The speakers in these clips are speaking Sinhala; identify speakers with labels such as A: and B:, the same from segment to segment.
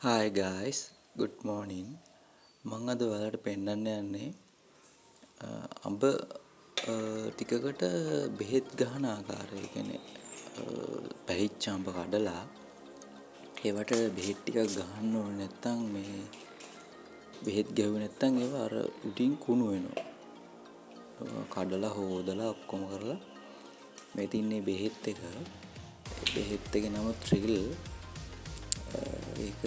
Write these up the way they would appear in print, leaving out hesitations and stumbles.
A: Hi guys, good morning. මම අද ඔයාලට පෙන්වන්න යන්නේ අඹ ටිකකට බෙහෙත් ගහන ආකාරය. ඒ කියන්නේ පැහිච්ච අඹ කඩලා ඒවට බෙහෙත් ටිකක් ගහන්න ඕනේ නැත්නම් මේ බෙහෙත් ගැහුවේ නැත්නම් ඒවා අර උඩින් කුණු වෙනවා. කඩලා හොදලා ඔක්කොම කරලා මේ තින්නේ බෙහෙත් එක. බෙහෙත් එකේ නම ත්‍රිල්. ඒක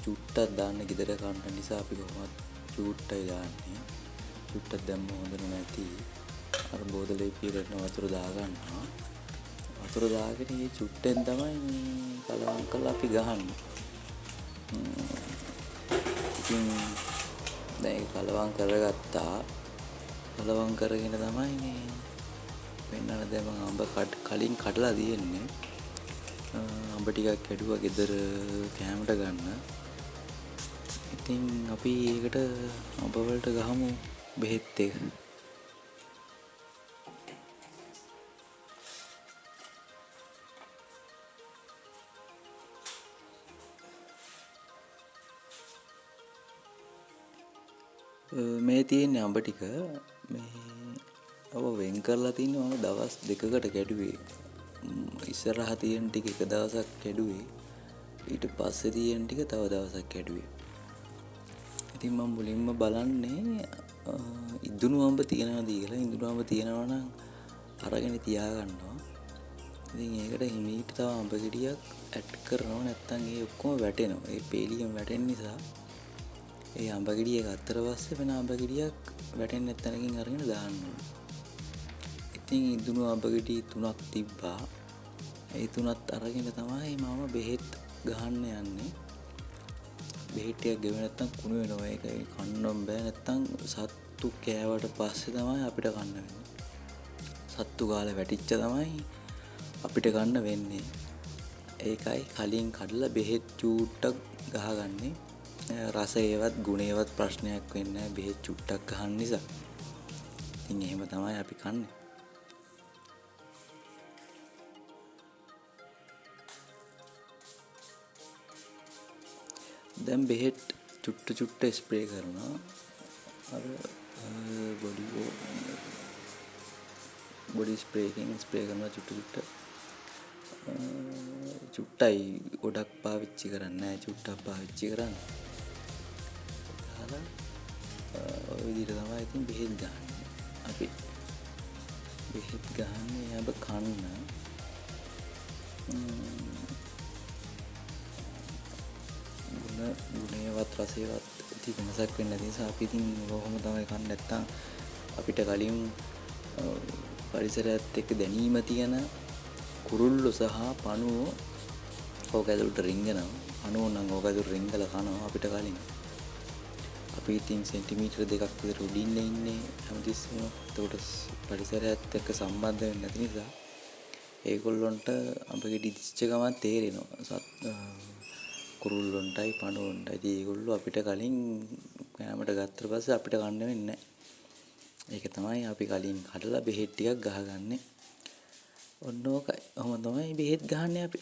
A: චුට්ටක් දාන්න ගෙදර කන්න නිසා අපි කොහොමද චුට්ටයි දාන්නේ. චුට්ටක් දැම්ම හොඳ නැති. අර බෝතලේ පිරෙන වතුර දාගන්නවා. වතුර දාගෙන මේ චුට්ටෙන් තමයි මේ කලවම් කරලා අපි ගහන්නේ. ඉතින් දැන් ඒක කලවම් කරගත්තා. කලවම් කරගෙන තමයි මේ වෙන්නන දැන් මම අඹ කලින් කඩලා තියෙන්නේ. අඹ ටිකක් කැඩුවා ගෙදර කෑමට ගන්න. ඉතින් අපි ඒකට අඹ වලට ගහමු බෙහෙත් එක. මේ තියෙන්නේ අඹ ටික. මේ අව වෙන් කරලා තින්නේ මම දවස් දෙකකට කැඩුවේ. ඉස්සරහා තියෙන ටික එක දවසක් කැඩුවේ. ඊට පස්සේ තියෙන ටික තව දවසක් කැඩුවේ. ඉතින් මම මුලින්ම බලන්නේ ඉදුණු අඹ තියනවාද කියලා. ඉදුණු අඹ තියනවා නම් අරගෙන තියාගන්නවා. ඉතින් ඒකට හිමීට තව අඹ ගෙඩියක් ඇඩ් කරනවා. නැත්නම් ඒ ඔක්කොම වැටෙනවා. ඒ පේලියෙන් වැටෙන නිසා ඒ අඹ ගෙඩිය ගත්තට පස්සේ වෙන අඹ ගෙඩියක් වැටෙන්නේ නැත්නම්කින් අරගෙන දාන්න ඕනේ. ඉතින් ඉදුණු අඹ ගෙඩි 3ක් තිබ්බා. ඒ 3ත් අරගෙන තමයි මම බෙහෙත් ගහන්න යන්නේ. බෙහෙත් ටික ගෙවුවේ නැත්නම් කුණු වෙනවා. ඒක කන්නම් බෑ. නැත්නම් සත්තු කෑවට පස්සේ තමයි අපිට කන්න වෙන්නේ. සත්තු කාලේ වැටිච්ච තමයි අපිට ගන්න වෙන්නේ. ඒකයි කලින් කඩලා බෙහෙත් චූට්ටක් ගහගන්නේ. රසයේවත් ගුණේවත් ප්‍රශ්නයක් වෙන්නේ නැහැ බෙහෙත් චුට්ටක් ගහන්න නිසා. ඉතින් එහෙම තමයි අපි කන්නේ. දැන් බෙහෙත් චුට්ට ස්ප්‍රේ කරනවා. අර බොඩි ස්ප්‍රේ එකෙන් ස්ප්‍රේ කරනවා චුට්ට. චුට්ටයි ගොඩක් පාවිච්චි කරන්නේ නැහැ. චුට්ටක් පාවිච්චි කරන්නේ. ඔය විදිහට තමයි ඉතින් බෙහෙත් ගහන්නේ. අපි බෙහෙත් ගහන්නේ අඹ කන්න. ගුණේවත් රසේවත් ඉතින් වෙනසක් වෙන්නේ නැති නිසා අපි ඉතින් කොහොම තමයි කන්නේ. නැත්තම් අපිට කලින් පරිසරයත් එක්ක දැනීම තියෙන කුරුල්ලෝ සහ පණුවෝ ඕක ඇතුළට රිංගනවා. පණුවෝ නම් ඕක ඇතුළට රිංගලා කනවා අපිට කලින්. අපි ඉතින් සෙන්ටිමීටර් 2ක් විතර උඩින් ඉන්නේ හැමතිස්සෙම. ඒකට පරිසරයත් එක්ක සම්බන්ධ වෙන්නේ නැති නිසා ඒගොල්ලන්ට අඹ ගෙඩි දිස්ච ගමන් තේරෙනවා. කුරුල්ලොන්ටයි පණුවොන්ටයි. ඉතින් ඒගොල්ලෝ අපිට කලින් කෑමට ගත්තට පස්සේ අපිට කන්න වෙන්නේ නැහැ. ඒක තමයි අපි කලින් කඩලා බෙහෙත් ටිකක් ගහගන්නේ. ඔන්න ඕකයි. ඔහොම තමයි බෙහෙත් ගහන්නේ අපි.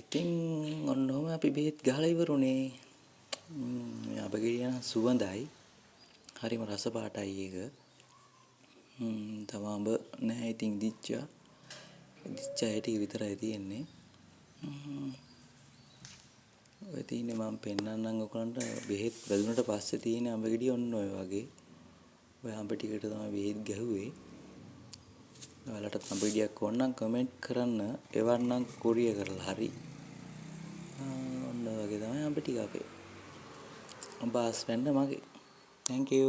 A: ඉතින් ඔන්න ඔහොම අපි බෙහෙත් ගහලා ඉවරුනේ. අඹ ගෙඩිය නම් සුවඳයි. හරිම රස පාටයි ඒක. තව අඹ නැහැ ඉතින් දිච්චා. දිච්චා ටික විතරයි තියෙන්නේ. ඔය තියෙන්නේ මම පෙන්නන්නම් ඔයගලන්ට බෙහෙත් වැදුනට පස්සේ තියෙන අඹ ගෙඩිය ඔන්න ඔය වගේ. ඔය අඹ ටිකට තමයි බෙහෙත් ගැහුවේ. ඔයාලට අඹ ගෙඩියක් ඕන නම් කමෙන්ට් කරන්න. එවන්නම් කොරිය කරලා හරි. ඔන්න ඔය වගේ තමයි අඹ ටික අපේ. අඹ ආස් වෙන්න මගේ. Thank you.